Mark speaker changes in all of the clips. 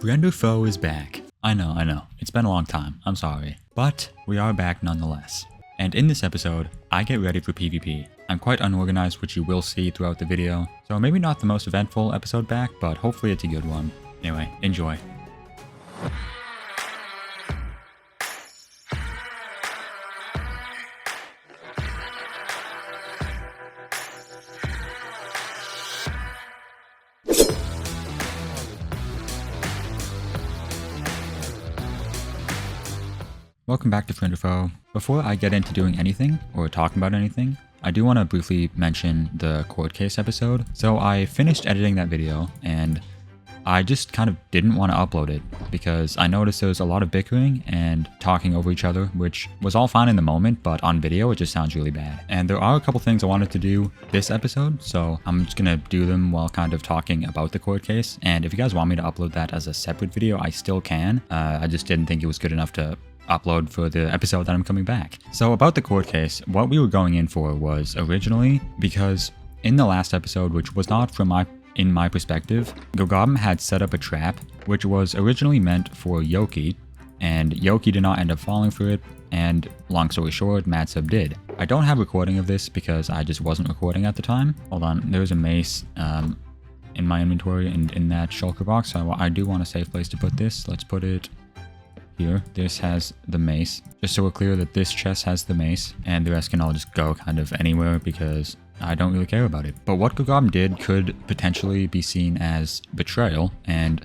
Speaker 1: Friend or Foe is back. I know. It's been a long time. I'm sorry. But we are back nonetheless. And in this episode, I get ready for PvP. I'm quite unorganized, which you will see throughout the video. So maybe not the most eventful episode back, but hopefully it's a good one. Anyway, enjoy. Welcome back to Friend or Foe. Before I get into doing anything, or talking about anything, I do want to briefly mention the court case episode. So I finished editing that video, and I just kind of didn't want to upload it, because I noticed there was a lot of bickering and talking over each other, which was all fine in the moment, but on video it just sounds really bad. And there are a couple things I wanted to do this episode, so I'm just gonna do them while kind of talking about the court case. And if you guys want me to upload that as a separate video, I still can. I just didn't think it was good enough to upload for the episode that I'm coming back. So about the court case, what we were going in for was originally, because in the last episode, which was not from in my perspective, Gogobin had set up a trap, which was originally meant for Yoki, and Yoki did not end up falling for it, and long story short, Matsub did. I don't have recording of this because I just wasn't recording at the time. Hold on, there's a mace in my inventory and in that shulker box, so I do want a safe place to put this. Let's put it here. This has the mace, just so we're clear that this chest has the mace, and the rest can all just go kind of anywhere because I don't really care about it. But what Gogobin did could potentially be seen as betrayal, and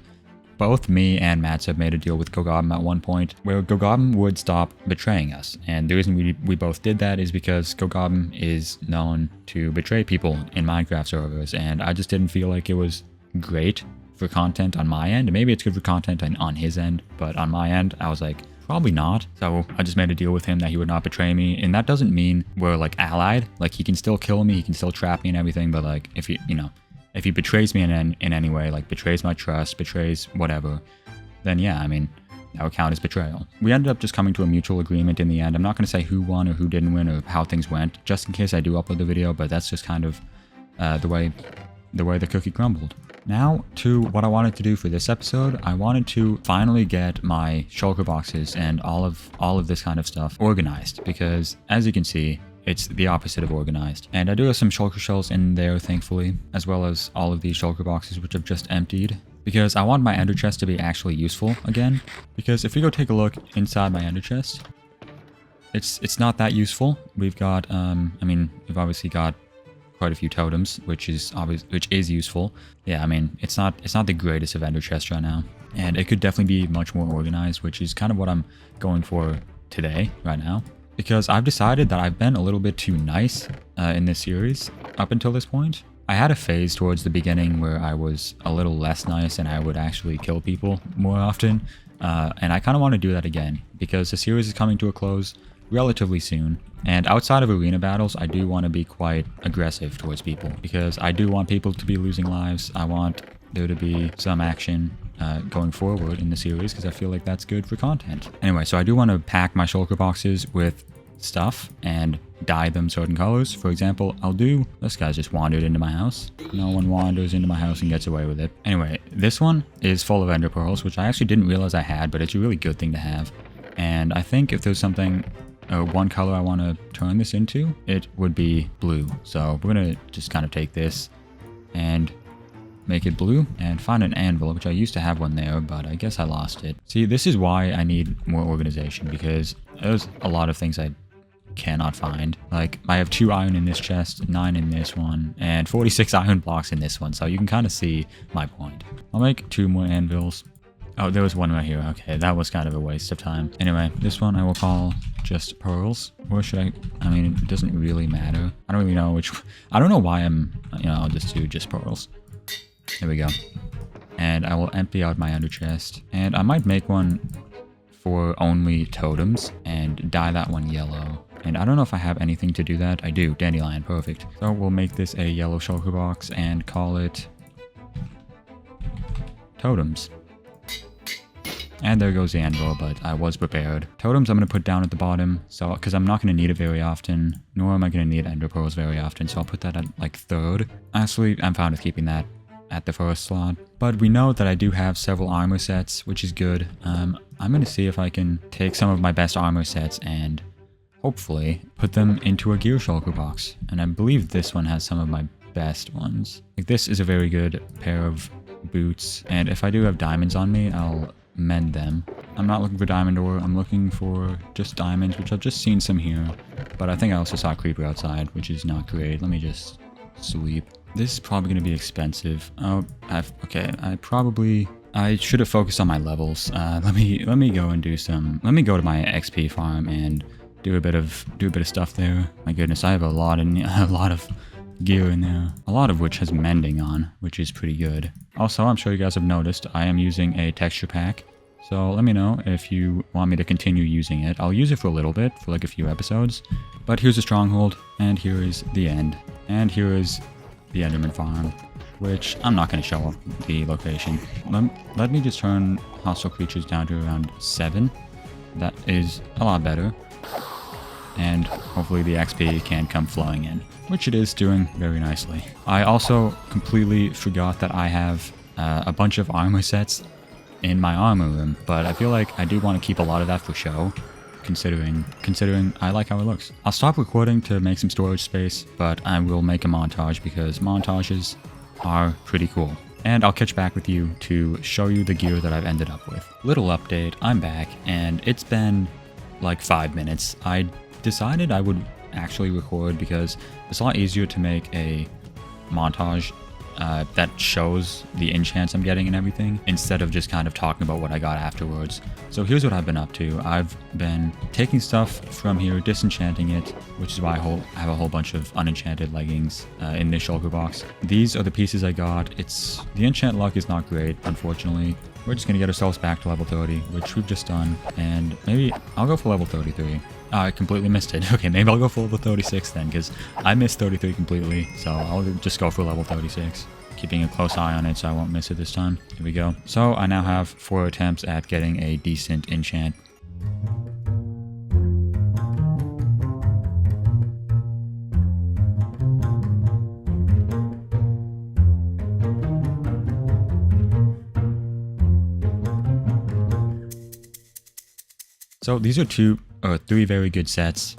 Speaker 1: both me and Matsub made a deal with Gogobin at one point where Gogobin would stop betraying us. And the reason we both did that is because Gogobin is known to betray people in Minecraft servers, and I just didn't feel like it was great for content on my end. Maybe it's good for content on his end, but on my end, I was like, probably not. So I just made a deal with him that he would not betray me. And that doesn't mean we're like allied. Like, he can still kill me, he can still trap me and everything, but like if he betrays me in any way, like betrays my trust, betrays whatever, then yeah, I mean, that would count as betrayal. We ended up just coming to a mutual agreement in the end. I'm not going to say who won or who didn't win or how things went, just in case I do upload the video, but that's just kind of the way the cookie crumbled. Now to what I wanted to do for this episode. I wanted to finally get my shulker boxes and all of this kind of stuff organized, because as you can see, it's the opposite of organized. And I do have some shulker shells in there, thankfully, as well as all of these shulker boxes, which I've just emptied, because I want my ender chest to be actually useful again. Because if we go take a look inside my ender chest, it's not that useful. We've got we've obviously got quite a few totems, which is useful. Yeah, I mean, it's not the greatest of ender chest right now, and it could definitely be much more organized, which is kind of what I'm going for today, right now, because I've decided that I've been a little bit too nice in this series up until this point. I had a phase towards the beginning where I was a little less nice and I would actually kill people more often, and I kind of want to do that again, because the series is coming to a close relatively soon, and outside of arena battles, I do want to be quite aggressive towards people, because I do want people to be losing lives. I want there to be some action going forward in the series, because I feel like that's good for content. Anyway, so I do want to pack my shulker boxes with stuff and dye them certain colors. For example, this guy's just wandered into my house. No one wanders into my house and gets away with it. Anyway, this one is full of ender pearls, which I actually didn't realize I had, but it's a really good thing to have. And I think if there's something, one color I want to turn this into, it would be blue. So we're going to just kind of take this and make it blue and find an anvil, which I used to have one there, but I guess I lost it. See, this is why I need more organization, because there's a lot of things I cannot find. Like, I have 2 iron in this chest, 9 in this one, and 46 iron blocks in this one, so you can kind of see my point. I'll make 2 more anvils. Oh, there was one right here. Okay, that was kind of a waste of time. Anyway, this one I will call just pearls. Or should I mean, it doesn't really matter. I don't really know which, I don't know why I'll just do just pearls. There we go. And I will empty out my ender chest. And I might make one for only totems and dye that one yellow. And I don't know if I have anything to do that. I do. Dandelion. Perfect. So we'll make this a yellow shulker box and call it totems. And there goes the anvil, but I was prepared. Totems I'm going to put down at the bottom, so because I'm not going to need it very often, nor am I going to need ender pearls very often, so I'll put that at like 3rd. Honestly, I'm fine with keeping that. at the first slot. But we know that I do have several armor sets, which is good. I'm going to see if I can take some of my best armor sets and hopefully put them into a gear shulker box. And I believe this one has some of my best ones. Like, this is a very good pair of boots, and if I do have diamonds on me, I'll mend them. I'm not looking for diamond ore, I'm looking for just diamonds, which I've just seen some here. But I think I also saw a creeper outside, which is not great. Let me just sleep. This is probably going to be expensive. Oh, okay, I should have focused on my levels. Let me go and do some, let me go to my XP farm and do a bit of stuff there. My goodness, I have a lot of gear in there, a lot of which has mending on, which is pretty good. Also, I'm sure you guys have noticed I am using a texture pack, so let me know if you want me to continue using it. I'll use it for a little bit, for like a few episodes, but here's a stronghold, and here is the end, and here is the Enderman farm, which I'm not going to show the location. Let me just turn hostile creatures down to around 7. That is a lot better, and hopefully the XP can come flowing in, which it is doing very nicely. I also completely forgot that I have a bunch of armor sets in my armor room, but I feel like I do want to keep a lot of that for show, considering I like how it looks. I'll stop recording to make some storage space, but I will make a montage because montages are pretty cool. And I'll catch back with you to show you the gear that I've ended up with. Little update, I'm back, and it's been like 5 minutes. I decided I would actually record because it's a lot easier to make a montage that shows the enchants I'm getting and everything, instead of just kind of talking about what I got afterwards. So here's what I've been up to. I've been taking stuff from here, disenchanting it, which is why I have a whole bunch of unenchanted leggings in this shulker box. These are the pieces I got. The enchant luck is not great, unfortunately. We're just gonna get ourselves back to level 30, which we've just done, and maybe I'll go for level 33. I completely missed it. Okay, maybe I'll go for level 36 then, because I missed 33 completely, so I'll just go for level 36. Keeping a close eye on it so I won't miss it this time. Here we go. So I now have 4 attempts at getting a decent enchant. So these are 3 very good sets.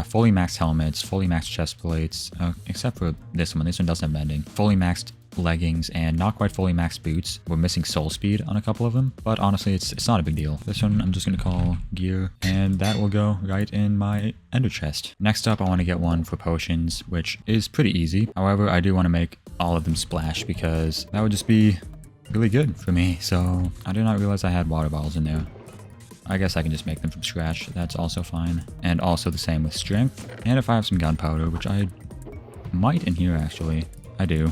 Speaker 1: Fully maxed helmets, fully maxed chest plates, except for this one. This one doesn't have mending. Fully maxed leggings, and not quite fully maxed boots. We're missing soul speed on a couple of them, but honestly, it's not a big deal. This one I'm just going to call gear, and that will go right in my ender chest. Next up, I want to get one for potions, which is pretty easy. However, I do want to make all of them splash because that would just be really good for me. So I did not realize I had water bottles in there. I guess I can just make them from scratch. That's also fine. And also the same with strength. And if I have some gunpowder, which I might in here actually. I do.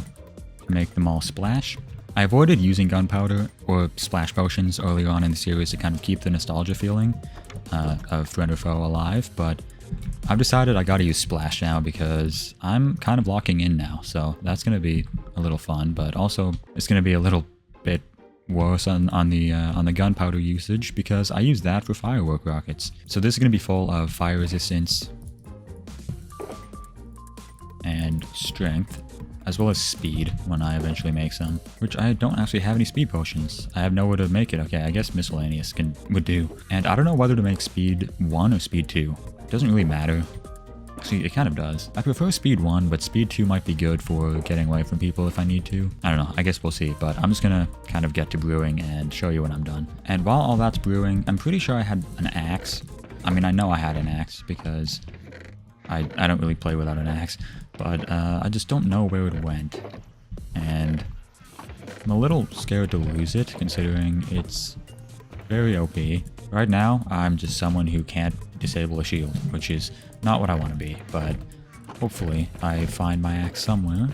Speaker 1: To make them all splash. I avoided using gunpowder or splash potions earlier on in the series to kind of keep the nostalgia feeling of Friend or Foe alive, but I've decided I gotta use splash now because I'm kind of locking in now. So that's gonna be a little fun, but also it's gonna be a little bit worse on the gunpowder usage because I use that for firework rockets. So this is going to be full of fire resistance and strength, as well as speed when I eventually make some, which I don't actually have any speed potions. I have nowhere to make it. Okay, I guess miscellaneous would do. And I don't know whether to make speed 1 or speed 2. It doesn't really matter. Actually, it kind of does. I prefer speed 1, but speed 2 might be good for getting away from people if I need to. I don't know, I guess we'll see, but I'm just gonna kind of get to brewing and show you when I'm done. And while all that's brewing, I'm pretty sure I had an axe. I mean, I know I had an axe because I don't really play without an axe, but I just don't know where it went. And I'm a little scared to lose it, considering it's very OP. Right now, I'm just someone who can't disable a shield, which is not what I want to be, but hopefully I find my axe somewhere.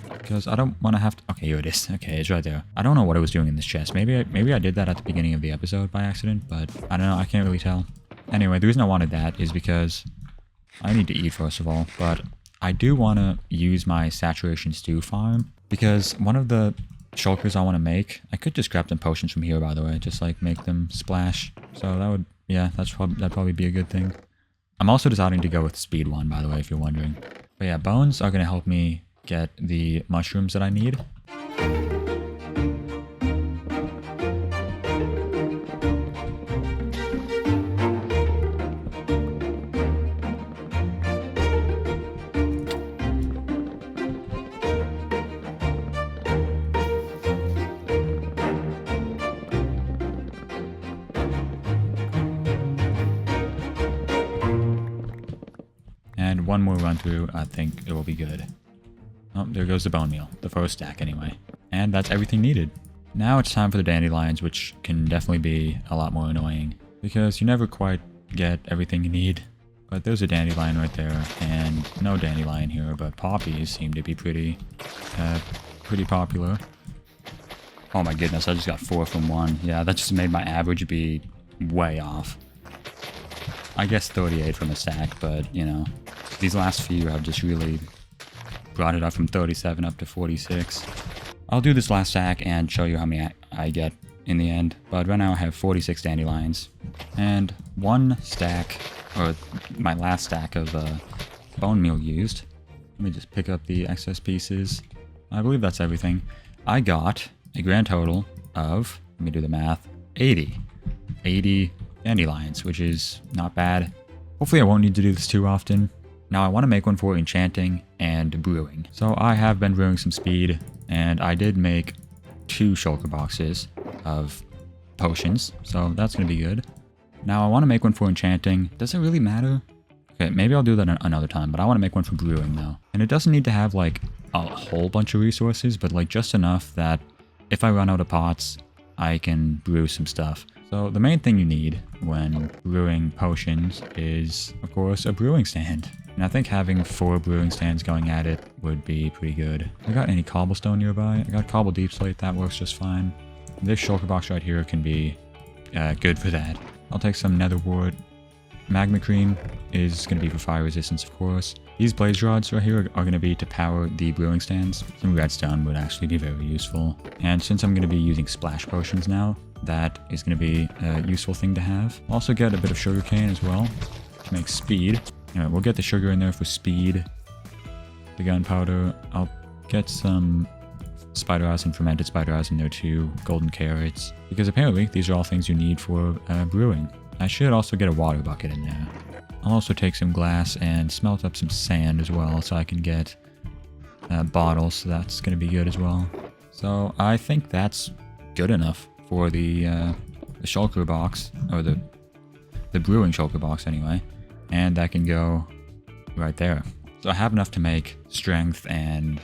Speaker 1: Because I don't want to have to... Okay, here it is. Okay, it's right there. I don't know what I was doing in this chest. Maybe I did that at the beginning of the episode by accident, but I don't know. I can't really tell. Anyway, the reason I wanted that is because I need to eat first of all, but I do want to use my saturation stew farm because one of the shulkers I want to make, I could just grab some potions from here, by the way, just like make them splash. So that would, yeah, that'd probably be a good thing. I'm also deciding to go with speed 1, by the way, if you're wondering. But yeah, bones are going to help me get the mushrooms that I need. And one more run through, I think it will be good. Oh, there goes the bone meal. The first stack anyway. And that's everything needed. Now it's time for the dandelions, which can definitely be a lot more annoying, because you never quite get everything you need. But there's a dandelion right there, and no dandelion here, but poppies seem to be pretty popular. Oh my goodness, I just got 4 from 1. Yeah, that just made my average be way off. I guess 38 from a stack, but, you know, these last few have just really brought it up from 37 up to 46. I'll do this last stack and show you how many I get in the end, but right now I have 46 dandelions. And one stack, or my last stack of bone meal used. Let me just pick up the excess pieces. I believe that's everything. I got a grand total of, let me do the math, 80 dandelions, which is not bad. Hopefully I won't need to do this too often. Now I want to make one for enchanting and brewing. So I have been brewing some speed, and I did make 2 shulker boxes of potions, so that's going to be good. Now I want to make one for enchanting. Does it really matter? Okay, maybe I'll do that another time, but I want to make one for brewing though. And it doesn't need to have like a whole bunch of resources, but like just enough that if I run out of pots, I can brew some stuff. So the main thing you need when brewing potions is, of course, a brewing stand. And I think having 4 brewing stands going at it would be pretty good. I got any cobblestone nearby? I got cobble deep slate, that works just fine. This shulker box right here can be good for that. I'll take some nether wart. Magma cream is going to be for fire resistance, of course. These blaze rods right here are going to be to power the brewing stands. Some redstone would actually be very useful. And since I'm going to be using splash potions now, that is going to be a useful thing to have. I'll also get a bit of sugarcane as well to make speed. Anyway, we'll get the sugar in there for speed. The gunpowder. I'll get some spider eyes and fermented spider eyes in there too. Golden carrots. Because apparently these are all things you need for brewing. I should also get a water bucket in there. I'll also take some glass and smelt up some sand as well so I can get bottles. So that's going to be good as well. So I think that's good enough for the shulker box, or the brewing shulker box anyway, and that can go right there. So I have enough to make strength and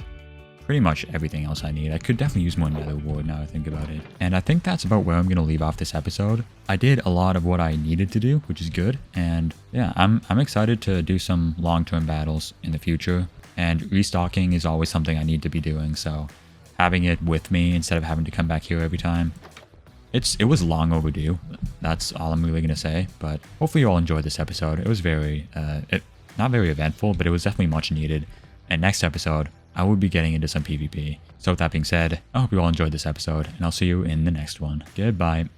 Speaker 1: pretty much everything else I need. I could definitely use more nether wart now I think about it. And I think that's about where I'm going to leave off this episode. I did a lot of what I needed to do, which is good, and yeah, I'm excited to do some long-term battles in the future, and restocking is always something I need to be doing, so having it with me instead of having to come back here every time, it was long overdue. That's all I'm really going to say, but hopefully you all enjoyed this episode. It was very, not very eventful, but it was definitely much needed. And next episode, I will be getting into some PvP. So with that being said, I hope you all enjoyed this episode, and I'll see you in the next one. Goodbye.